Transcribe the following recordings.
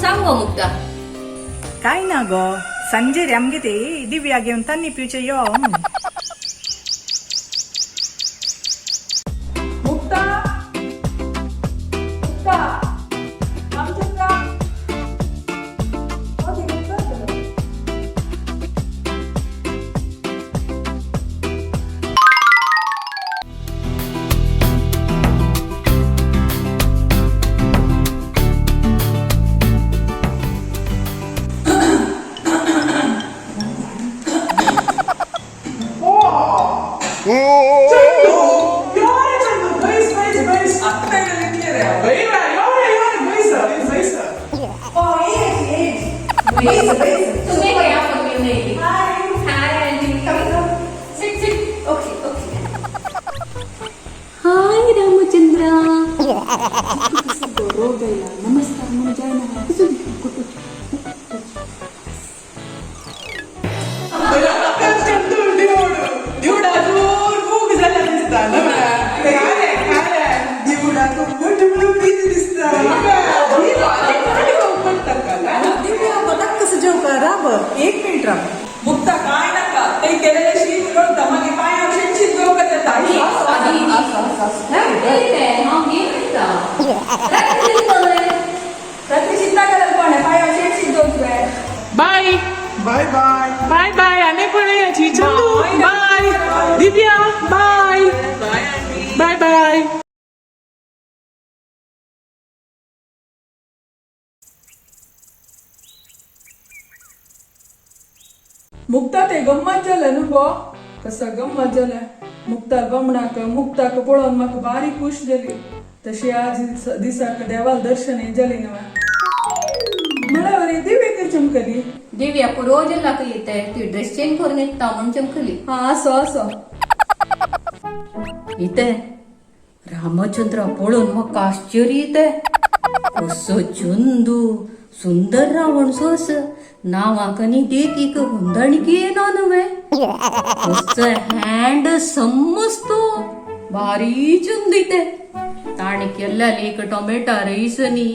सांग गो मुक्ता. काय ना गो संजे रे आमगे ते दिव्या घेऊन तान्नी पिवचे यो मुक्ता मुक्ता रामचंद्र तुम्ही काय आपण घेऊन येईल. Hi aunty. Sit sit. Okay okay. Hi Ramchandra. नमस्कार म्हणजे एक मिनिट राम मुक्ता काय नका ते केलेले शी मिळून दमाने काय औषधची जोक देता रात्री चिंता करायला पण आहे काय औषधची जोक आहे. Bye bye bye bye bye अनेक वेळ याची Chandu bye Divya bye bye bye. Mukta ते गंमत झालं न्हू गो कसं गंमत झालं मुक्ता गमणाक मुक्ताक पळोवन म्हाका बारी खुश जाली तशी आज दिसाक देवाल दर्शन जाली न्हू म्हळ्यार दिवे खंय चमकली. दिव्या रोज लाक येते ती ड्रेस चेंज करून येता म्हणून चमकली. हा असो असो इथे रामचंद्र पळून म्हाका आश्चर्य येते. कसो चंदू सुंदर रावण सो अस नावाकनी देखीक ಹೊಂದಾಣಿಕೆ ಏನೋ ನುವೆ ಹ್ಯಾಂಡ್ ಸಮಸ್ತು ಭಾರಿ ಚಂದಿತೆ ತಾಣಿಕೆಲ್ಲ ಲೇಕ ಟೊಮೆಟೊ ರೈಸನಿ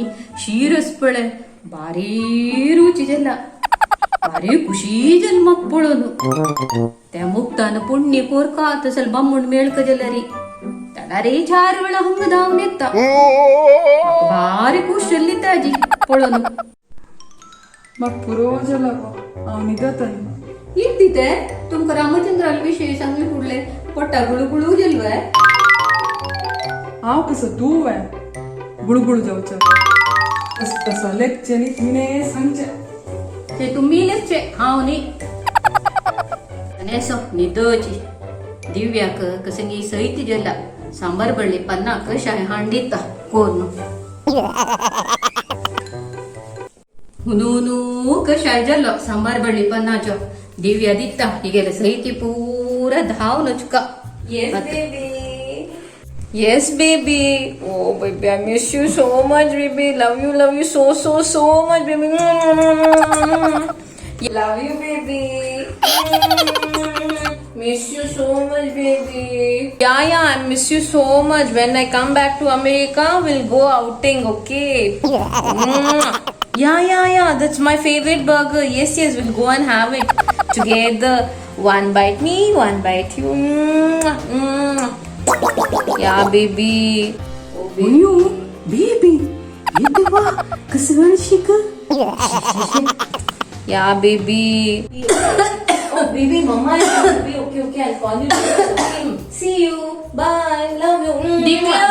ಶಿರಸ್ಪಳೆ ಭಾರಿ ರುಚಿ ಜಲ್ಲ ಭಾರಿ ಖುಷಿ ಜನ್ಮ ಪಳೋನು त्या मुक्तान पुण्य कोरका तसल बम्मुंड मेळक जलरी तडारे चार वेळा हंग धावून येता भारी खुश जल्ली ताजी पळोनु. मग पुरो झाला गो हांव न्हिदतन. इथे तुमका रामचंद्राल विषयी सांगले फुडले पोटा गुळगुळू जलवाय. हांव कसो तूं वे गुळगुळ जावचें तसो लेखचें न्ही तिणे सांगचें ते तुम्ही लेचे हाव नी अनेसो निदोची दिव्याक कसंगी सैत जल्ला सांबार बळ्ळी पन्ना कशाय हांडिता कोर्नु हुनूनु कशाय जल्लो सांबार बळ्ळी पन्नाचो दिव्या दित्ता हिगेले सैती पूरा धाव नचका. Yes, baby. Oh, baby, I miss you so much, baby. Love you so much, baby. Love you, baby. Miss you so much, baby. Yeah, I miss you so much. When I come back to America, we'll go outing, okay? Yeah. That's my favorite burger. Yes, we'll go and have it together. One bite me, one bite you. Yeah, baby. अयो baby येदवा कसं शिक. Yeah, baby. Oh baby mama okay I'll call you later. See you bye love you. Divya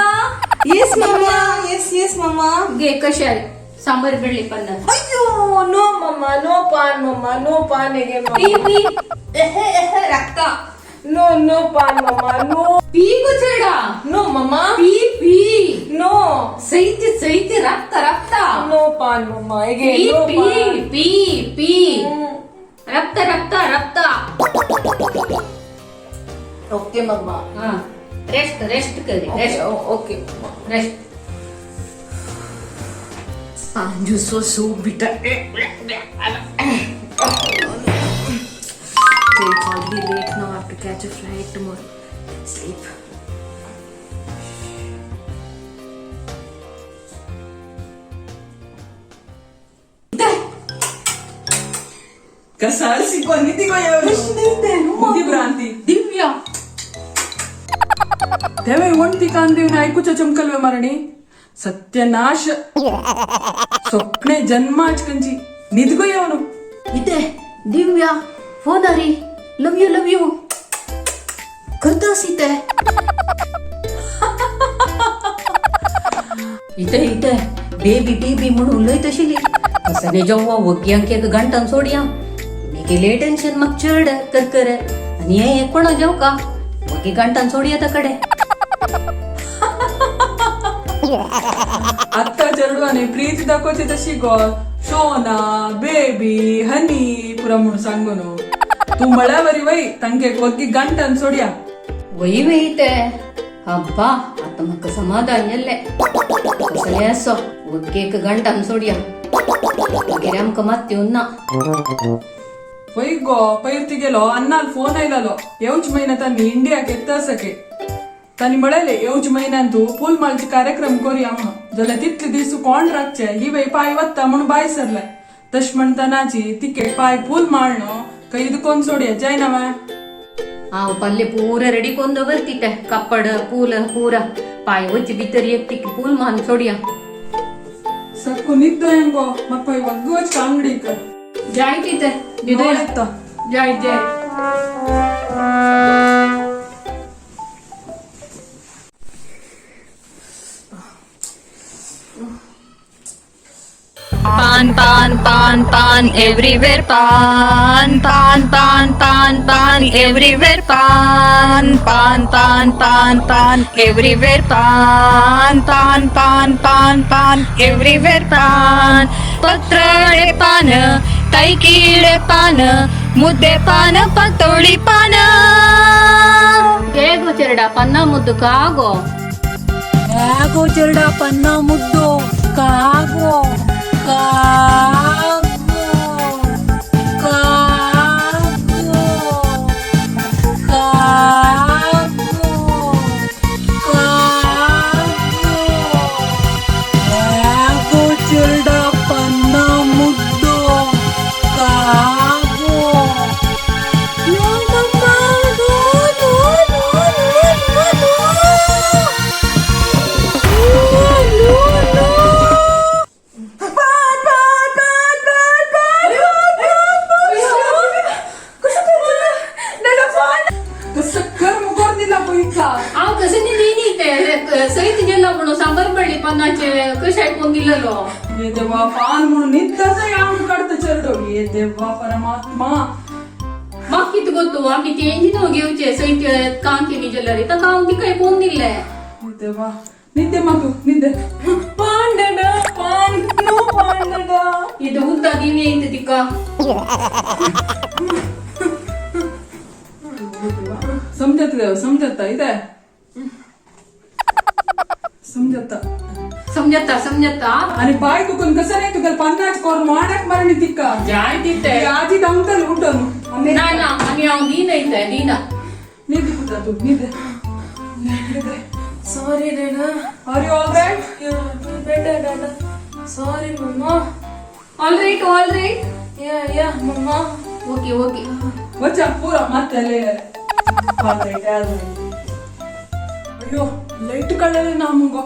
Yes, mama. Yes, mama. गे कशाय सांबार बळ्ळी पन्ना. Ayyo, no, mama. No pan again, mama. पी रक्ता No pan, mama. No. पी गुचेडा No, mama. पी No. सैती रक्ता No pan, mama. Again, पी no pan. पी रक्ता Okay, mama. हाँ रेस्ट करे Okay. Rest. I'm just so bitter. It's already late now. I have to catch a flight tomorrow. Let's sleep. कसा शिकवा निधी निधी भ्रांती दिव्या तेव्हा म्हणती कांदेव ऐकूच्या चमकलवे मारणी सत्यनाश स्वप्ने जन्माच कंची निधगो येवनु इथे दिव्या होणारी लव यू करतास इथे इथे बेबी म्हणून लय तशिली कसं जेव्हा वग्यांक एक घंटान सोडया मी गेले टेन्शन मग चढ कर आणि हे कोण जेव का वगी घंटान सोडया तकडे आत्ता चरडवाने प्रीती दाखवते तशी गो शोना बेबी हनी पुरा म्हणून सांगून तू मळ्यावरी वय तांके वग्गी गंटन सोड्या वही इथे ಹಬ್ಬಾ ಅತ್ತ ಮಕ್ಕ ಸಮಾಧಾನ ಎಲ್ಲೆ ಕಸಲೆ ಅಸೋ ಒಗ್ಗೇಕ ಗಂಟ ಅನ್ಸೋಡಿಯ ಗೆರೆ ಅಮ್ಕ ಮತ್ತೆ ಉನ್ನ वय गो पैरती गेलो अन्नाल फोन आयलालो येवच महिना तानी इंडियाक येतासके तानी म्हळेले येवच महिन्यान तू फुल मालचे कार्यक्रम करूया म्हणून जाल्यार तितले दीस कोण राखचे ही वय पाय वत्ता म्हणून बाय सरले तश म्हणटनाची तिकेट पाय फुल माळनो कೈ ಇದಕ್ಕೊಂದ್ ಸೋಡಿಯ ಜೈನವ ಪಲ್ಯ ಪೂರ ರೆಡಿ ಕೊಂದು ಬರ್ತಿಟ್ಟೆ ಕಪ್ಪಡ ಪೂಲ ಪೂರ ಪಾಯ ಒಚ್ಚಿ ಬಿತ್ತರಿ ಎತ್ತಿಕ್ಕೆ ಪೂಲ್ ಮಾನ್ ಸೋಡಿಯ ಸಕ್ಕು ನಿದ್ದ ಹೆಂಗೋ ಮಪ್ಪ ಒಗ್ಗುವಚ್ ಅಂಗಡಿಕ ಜಾಯ್ತಿತೆ ನೋಡತ್ತ Joy Pan pan pan pan everywhere pan pan pan pan pan everywhere pan pan pan pan pan everywhere pan pan pan pan pan everywhere pan पत्रळे पान तैकीळे पान मुद्दे पान पतोळी पान ಹೇಗೋ ಚೆರಡ ಪನ್ನ ಮುದ್ದು ಕಾಗೋ ಕಾಗೋ ಚರಡ ಪನ್ನ ಮುದ್ದು ಕಾಗೋ सहित गेला म्हणून सांबर पडली पन्नाचे कशा ऐकून दिलेलो ये देवा पान म्हणून निद्दाच यावून काढतं चरडोगी ये देवा परमात्मा मग किती गोतो आम्ही ते इंजिन घेऊचे सहित काम केली जल्लरी तर काम ती काही कोण दिले ये देवा निद्दे मातू निद्दे पांडड पान नो पांडड ಇದು ಉದ್ದ ದಿವ್ಯ ಇಂತ ತಿಕ್ಕ समजत ಇದೆ समजता आणि पाय तुकून कसं नाही तुका पन्नास कोर माडक मरणी तिक्का जाय तिथे आजी दामतल उठवून ना आम्ही आव दीन ಐತೆ ದೀನ निद्दे कुठं तू निद्दे Sorry, Dada. Are you all right? Yeah, feel better, Dada. Sorry, Mama. All right Yeah, Mama. Okay ವಚ್ಚ ಪೂರ ಮತ್ತೆ ಅಲ್ಲೇ all right ಅಯ್ಯೋ ಲೈಟ್ ಕಳ್ಳಲೆ ನಮಗೋ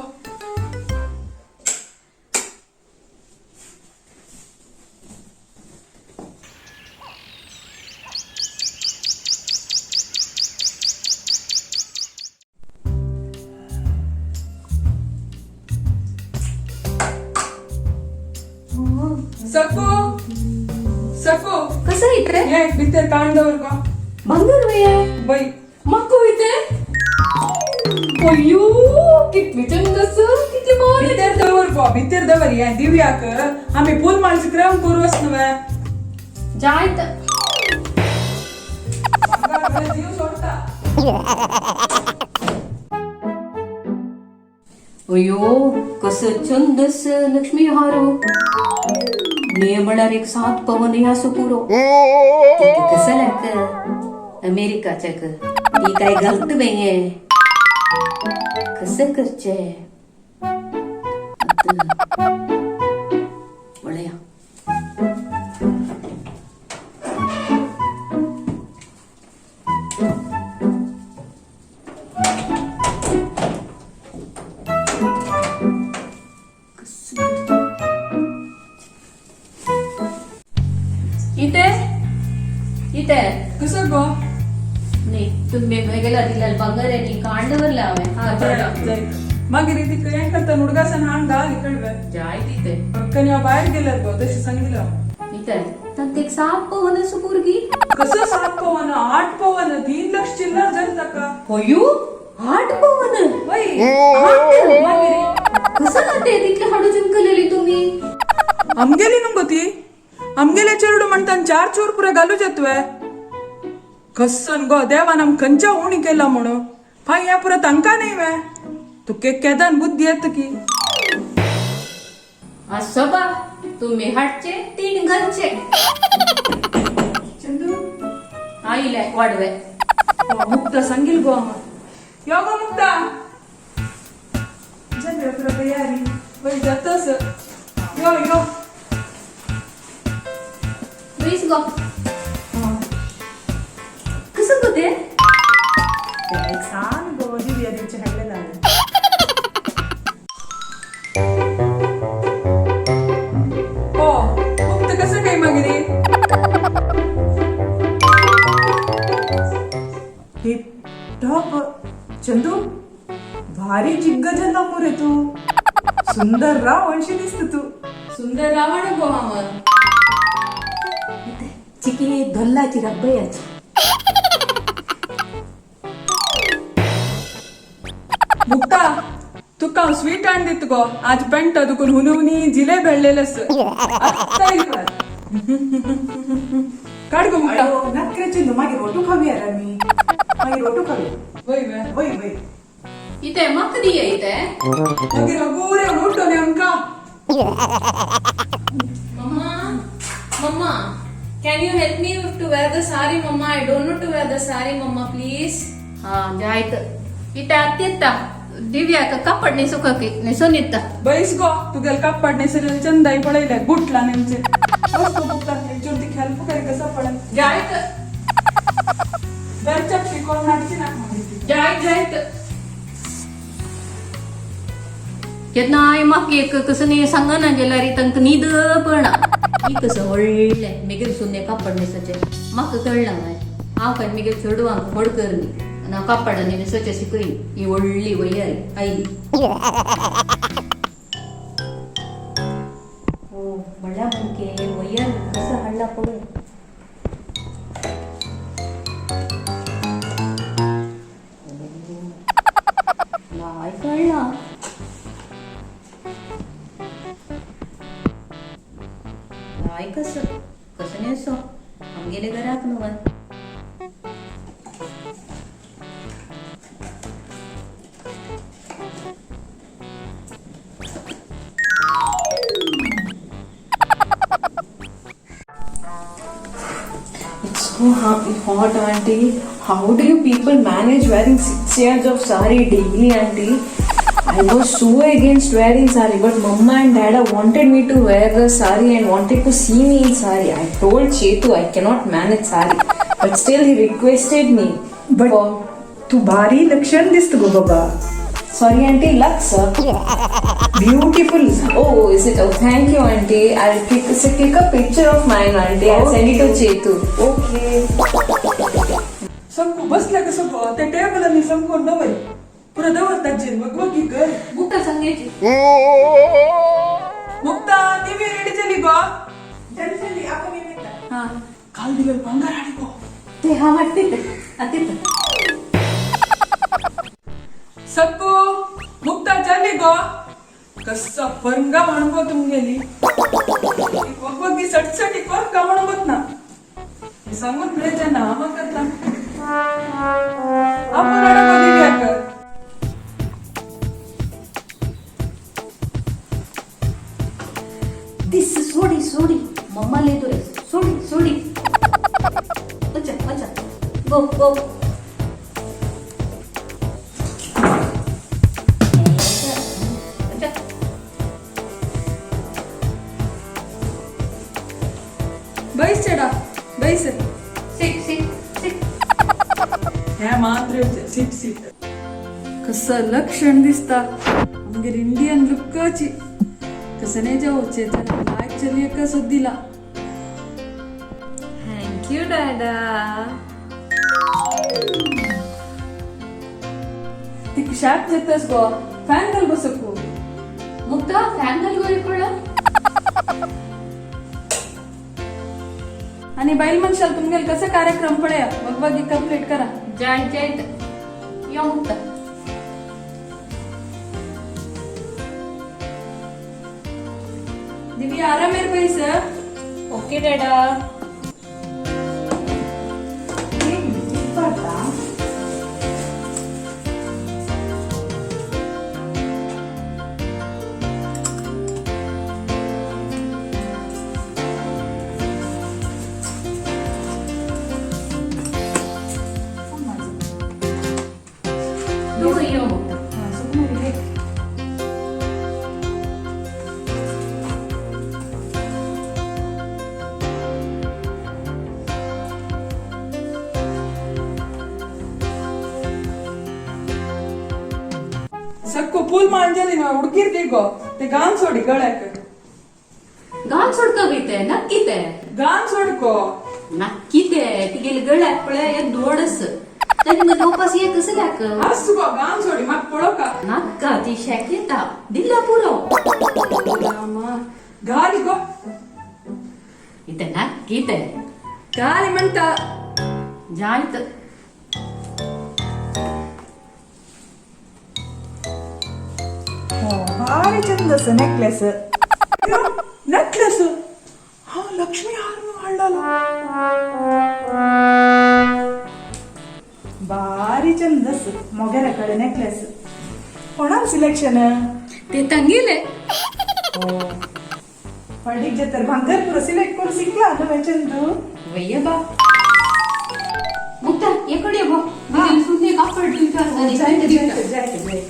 सकू कसं इथे ये बितर कांडवर का ಬಂಗಾರವೇ बाई मक्कू इथे अय्यो किती चंदस किती मारे बितर दवर या दिव्याक आम्ही फुल माळची क्रम करूच नव्हे जायत जीव सोडता अयो कसं चंदस लक्ष्मी हारो ने म्हणणार एक 7 पवन या सुपुरो कसं लागत अमेरिकाच्या ती काय गलत नाहीये कसं करचे ಒಳ್ಳೆಯ तुम्ही गेला दिला बंगाऱ्यांनी कांडवरला हवे हा जाय मागीर ती हें करता नुडगासन हांग घाल इकडे जाय तिथे कणी भायर गेल्यार गो तशी सांगितलं इथे तर एक साप पवन सुपुरगी कसं 7 पवन 8 पवन 3 लाख चिल्लर जाय ताका होयू 8 पवन वय कसं ना ते तिथले हाडू जिंकलेली तुम्ही आमगेली नुंगो ती आमगेले चेडू म्हणता 4 चोर पुरे घालू जेतवे कसन गो देवान आम खंयच्या उणी केला म्हणून फाय या पुरा तांका नाही वे तू केदान बुद्धी येत की असं बा तुम्ही हाटचे 3 घरचे चंदू आईले वाढवे मुक्ता सांगील गो आम्हा यो गो मुक्ता जल्दी पुरा तयारी वय जातस यो यो प्लीज गो कसं गो ते छान गो दिव्या देवचे हाडलेला हो मुक्त कसं काय मागिरी टॉप चंदू भारी जिग्ग झाला मोरे तू सुंदर राव अंशी दिसत तू सुंदर रावण गो आम्हाला चिकी धोल्लाची रब्बयाची मुक्ता तुका हांव स्वीट हाड दित गो आज पेंट दुकून हुनी जिले बेळलेलस आत्ता येईल पळय. काढ गो मुक्ता नक्रे चंदू मागे रोटू खावी यार मी मागे रोटू खावी वय वे वय वय इथे मकदी आहे इथे मागीर अगोरे उठो ने आमका Mama, Mama, can you help me to wear the sari, Mama? I don't know to wear the sari, Mama, please. हा जायत इथे आत्ता दिव्या का कापड ने सुखकी ने सोनिता बैस गो तुगेल कापड ने सगळे चंदाई पळयले गुटला नेमचे बस गो मुक्ता हेचोर ती हेल्प करे कसा पडे जायत बेरच्या शिकोन हाडची ना मागिर जायत जायत केतना आई मग एक कसं नाही सांगा ना गेला रे तंक नीद पण ही कसं ಒಳ್ಳೆ मिगेल सुन्ने कापड नेसचे मग कळला नाही हाव काय मिगेल चढवांक फडकरनी ना कापड ने सचे सिकई ही ಒಳ್ಳೆ वयारी आई ओ बळ्या म्हणके वयार कसं हल्ला पडे नाही कळला नाही कसं नेसो आमगेले घराक नवन It's so hot, Auntie. How do you people manage wearing 6 yards of sari daily, Auntie? I was so against wearing sari, but Mama and Dada wanted me to wear the sari and wanted to see me in sari. I told Chetu I cannot manage sari, but still he requested me. But तू भारी लक्षण दिसत गो बाबा Sorry, Auntie, Lux, sir. Beautiful. Oh, is it? Oh, thank you, Auntie. I'll click a picture of mine, Auntie. I'll send it to Chetu. Okay. Sanku बसल्या कसं गो त्या टेबलांनी संकोन दवय पुरा दवरता जेन मग वकी कर बुका सांगायची मुक्ता टीव्ही रेडी झाली गो चल चल आपण येता हा काल दिवे भांगार आली गो ते हा वाटते ते सक्कू मुक्ता चालली गो कसा फरंगा म्हणगो तुम गेली वगवगी सटसटी कोण का म्हणगोत ना हे सांगून मिळेच्या ना मग करता आपण कधी घ्या कर दिस सोडी मम्मा लेतो रे सोडी अच्छा गो बैस चेडा बैस सिक ह्या मात्र सीट कसं लक्षण दिसता आमगे इंडियन लुकाची कसं नाही जाऊचे ऍक्च्युअली एकच दिला Thank you, Dada. तिक शाप जेतस गो फॅन घाल बसकू मुक्ता फॅन घाल गोरी कोळ आणि बैल मनशाल तुमगेल कसं कार्यक्रम पडया बघ कंप्लीट करा जाय जाय या मुक्ता दिव्या आराम मेरे पैस ओके डॅडा तू ये मुक्ता सक्को पूल मांजली ना हुडकीर दिगो ते गान सोडी गळ्याक गान सोडतो ते नक्की ते गान सोडको नक्की ते तिगेल गळ्याक पळय एक दोडस तरी मग वापस ये कसं लाक असू गो गान सोडी मग पळो का नक्का ती शेकेता दिला पुरो गाली गो इथे नक्की ते गाली म्हणता जायत ಭಾರಿ ಚಂದಸ ನೆಕ್ಲೆಸ್ ನೆಕ್ಲೆಸ್ ಹಾ ಲಕ್ಷ್ಮಿ ಹಾರ ಹಳ್ಳಲ್ಲ ಭಾರಿ ಚಂದಸ್ ಮೊಗರ ಕಡೆ ನೆಕ್ಲೆಸ್ ಕೊಣ ಸಿಲೆಕ್ಷನ್ ते ತಂಗಿले पडीक जतर भांगर पुरो सिलेक्ट करून सिकला न्हू चंदू वय्य बा मुक्ता एकडे बा मी सुद्धा कापड दिवचा जायते जायते जायते जायते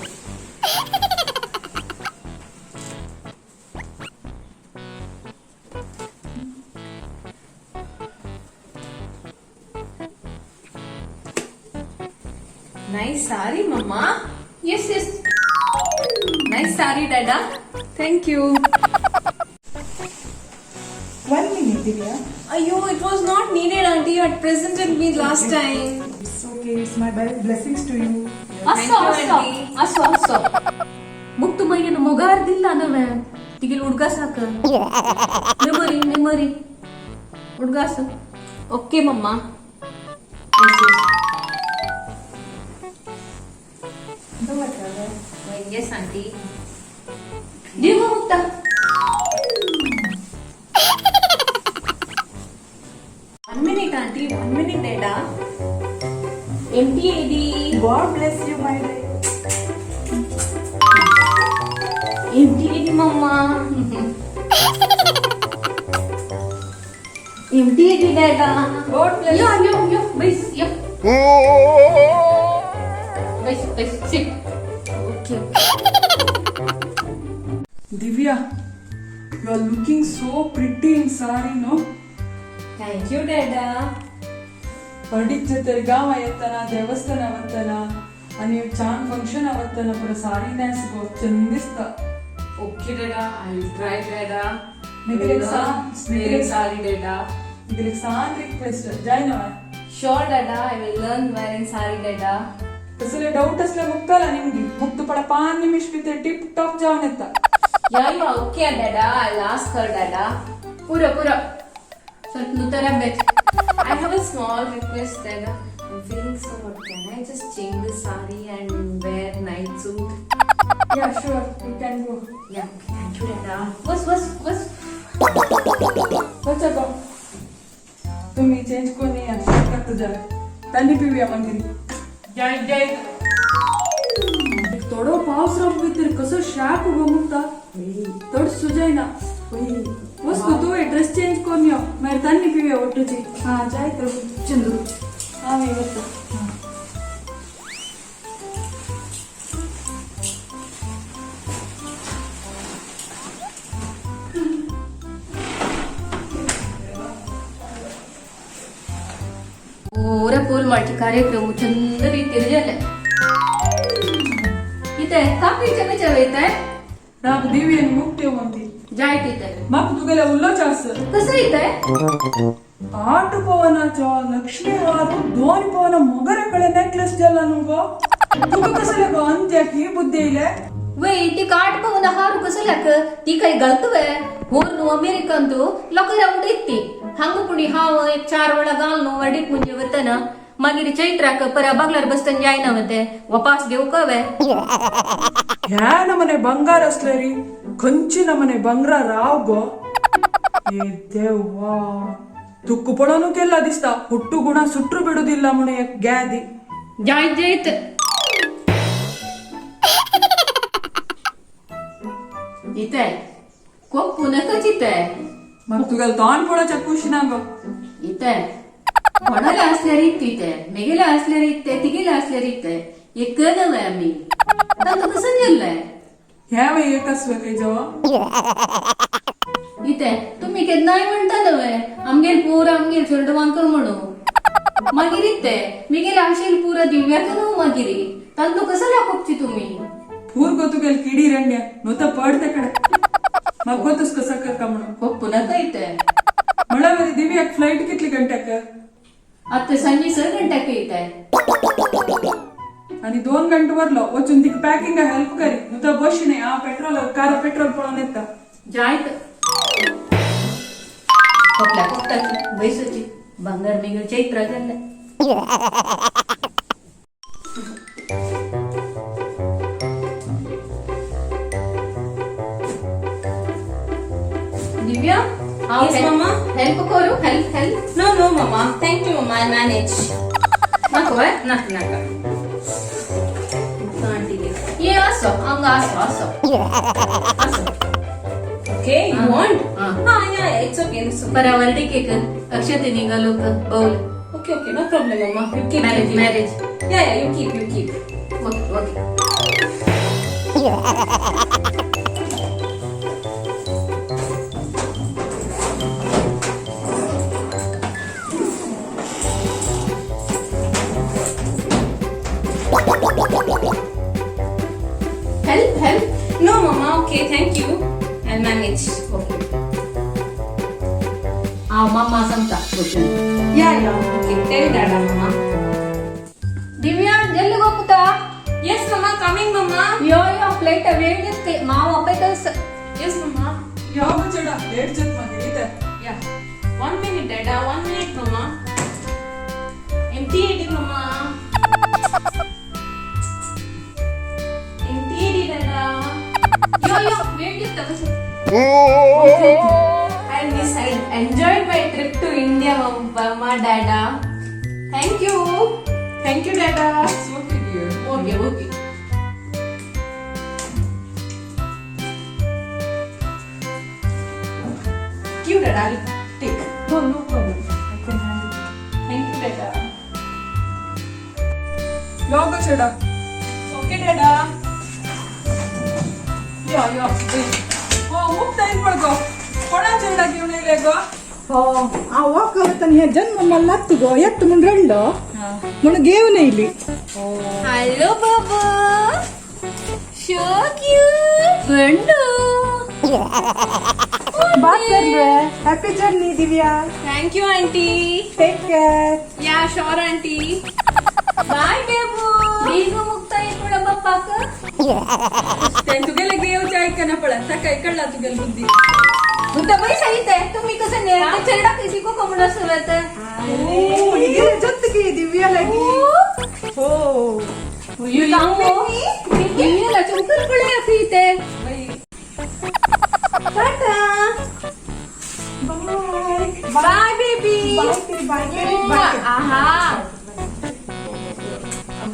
Nice sari, mama. yes yes nice sari dada Thank you. 1 minute Divya Ayo, it was not needed, auntie. You had presented me last time. It's okay, it's my blessings to you. ಅಸ್ಸೋ ಅಸ್ಸೋ ಅಸ್ಸೋ ಅಸ್ಸೋ ಮುಕ್ತು ಮೈಯನ್ನು ಮೊಗಾರ್ದಿಲ್ಲ ನವೆ ತಿಗಿಲ್ ಹುಡ್ಗ ಸಾಕ ಮೆಮೊರಿ ಮೆಮೊರಿ ಹುಡ್ಗಾಸ Okay, mama. yes auntie ನೀವು ಮುಕ್ತಾ One minute, auntie. 1 minute, dada. Empty AD. God bless you, my dear. Empty AD, mama. Empty AD, dada. God bless. yo bais yo bais sit Okay. Divya, you are looking so pretty in sari, no? Thank you, dada. पडीक जतर गाव येताना देवस्थान वतना आणि छान function वतना पुरा साडी न्यास गो चंद दिसता okay dada I will try dada निकल एक very sorry dada निकल एक सान रिक्वेस्ट जाय ना Sure, dada. I will learn wearing sari, dada. तसले डाऊट असल्या मुक्ताला निमगी मुक्त पडा 5 निमिष भितर टिप टॉप जाऊन येता Yeah, you are okay, dada. I'll ask her, dada. pura ಸ್ವಲ್ಪ ನುತರ ಬೇಕು I have a small request, dada. I'm feeling so hot. Can I just change this sari and wear night suit? Yeah, sure, you can go. Yeah, okay. Thank you, dada. बस बच्चा गो तुम्ही change कोणी या shortcut तुझ्या त्यांनी पिऊया मंदिरी जय थोडं पाऊस राहू भितर कसं शाप उभं मुक्ता थोडं सुजाय ना वस्तू तू ड्रेस चेंज करून यो मागीर तांणी पिऊया ओटूची हा जाय तर चंदू हा मी वता ಪೂರ ಪೂಲ್ ಮಾಡಿ ಕಾರ್ಯಕ್ರಮ ಚಂದ ರೀತಿಯಲ್ಲಿ ಜಲ್ಲ इथे काफी चमचा येत आहे राग देवी आणि मुक्ती म्हणते जायत येत आहे मग तू गेल्या उल्लोच असं कसं येत आहे 8 पवनाच्या लक्ष्मी हारू 2 पवन मोगऱ्याकडे नेकलेस दिला नु गो तुका कसं गो अंत्या की बुद्धी येईल वय ती काट पाहून हारू कसं लाक ती काही गलतवे होर नु अमेरिकन तू लोक उडीती हंग पुणी हाव एक 4 वेळा घाल नु वडीत म्हणजे वतन मागीर चैत्राक परा बागलार बसतन जायना वते वापास घेऊ कवे ह्या नमने ಬಂಗಾರ असले री खंची नमने बंगरा राव गो ए देवा तुक्ಕು पळोनू केला दिसता ಹುಟ್ಟು ಗುಣ ಸುಟ್ರು ಬಿಡುದಿಲ್ಲ ಮುನೆ ಗ್ಯಾದಿ जायत इथे खूप पुनकच इथे मग तुगेल तोंड पळोवच्या खुशी गो इथे कोणाला असल्यार इथे मेगेला असल्यार इथे तिगेला असल्यार इथे एक नव्हे आम्ही आता कसं गेलंय ह्या वेळी एकच वे काही जवळ इथे तुम्ही केन्नाय म्हणता नव्हे आमगेल पोर आमगेल चेडवांक म्हणू मागीर इथे मेगेला आशेल पुरा दिव्याक न्हू मागिरी तांतो कसं लाकोपची तुम्ही पूर गो तुगेल किडी रंड्या नुता पडते कडे मग गोतस कसं कर का म्हणून खूप पुनक इथे म्हणा बरी दिव्याक फ्लाईट कितली घंट्याक आता संजी 6 घंट्याक येते आणि 2 घंटे वरलो वचून तिक पॅकिंग हेल्प करी नुता बशीने आ पेट्रोल कार पेट्रोल पळोन येता जायत खोकल्या खोकताची बैसची बंगार मेगळ चैत्र गेले दिव्या Yes, mama. हेल्प करू help No, no, mama. Thank you, mama. I manage. नको आहे Naka. ये असो अंग असो Okay, you want? Ah. Yeah, it's okay. It's okay. परावर्डी केक अक्षते निघालो बौल Okay, no problem, mama. You keep. Marriage Yeah, you keep. Okay help No, mama. Okay, thank you. I'll manage. मामा सांगता Yeah. Okay, tell Dada, mama. दिव्या जल्दी गोपुता Yes, mama. Coming, mama. यो plate वेळ घेते माव अपेतस Yes, mama. ಯಾವ ಚಡ late ಜತ್ ಮಗ ಇದೆ Yeah. 1 minute, Dada. 1 minute, mama. Empty it, mama. Empty it, Dada. यो वेळ घेते बस I enjoyed my trip to India, mama, Dada. Thank you. Thank you, Dada. Okay dear Okay. Cute, Dada. I'll take. No problem I can handle Thank you, Dada. ಯೋಗ ಚಡ Okay, Dada. ಯಾ ಓ ಮುಕ್ತ ಇನ್ ಪಡ್ಕೋ ಕೊಡ ಚಡ ಗಿವಣ ಇಲೆಗೋ ಆ ವಾಕವತನ हे जन्म मला लागतो गो एकटं म्हणून रडलं म्हणून घेऊन येईल Hello, Baba. So cute. Bando. बात कर रहे happy journey Divya Thank you, Auntie. Take care Yeah, sure, Auntie. Bye, Babu. Bigo Mukta इकडं बाप्पाक. तुगेले घेऊच्या ऐकना पडा सकाळी कळला तुगेल बुद्धी बुद्धा बाई सांगितलंय तुम्ही कसं नेरते चेडा कशी को कमला सुरत जत की दिव्या लगी हो यू लांबो दिव्याला चौकर पडले असते इथे टाटा बाय बेबी बाय आहा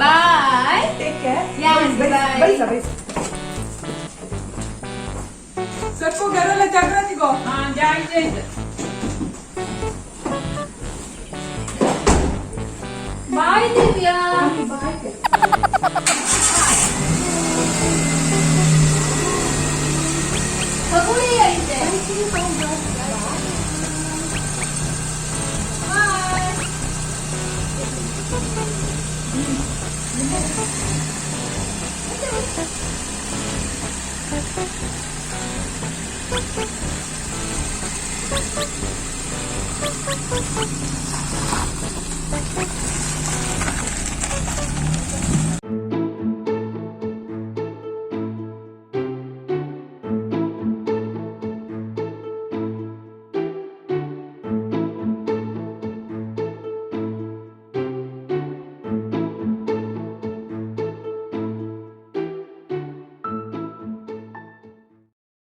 bye take care Yes, bye. बैसा सबको घराला जागृती गो हा जायचं बाय दिव्या बघूया इथे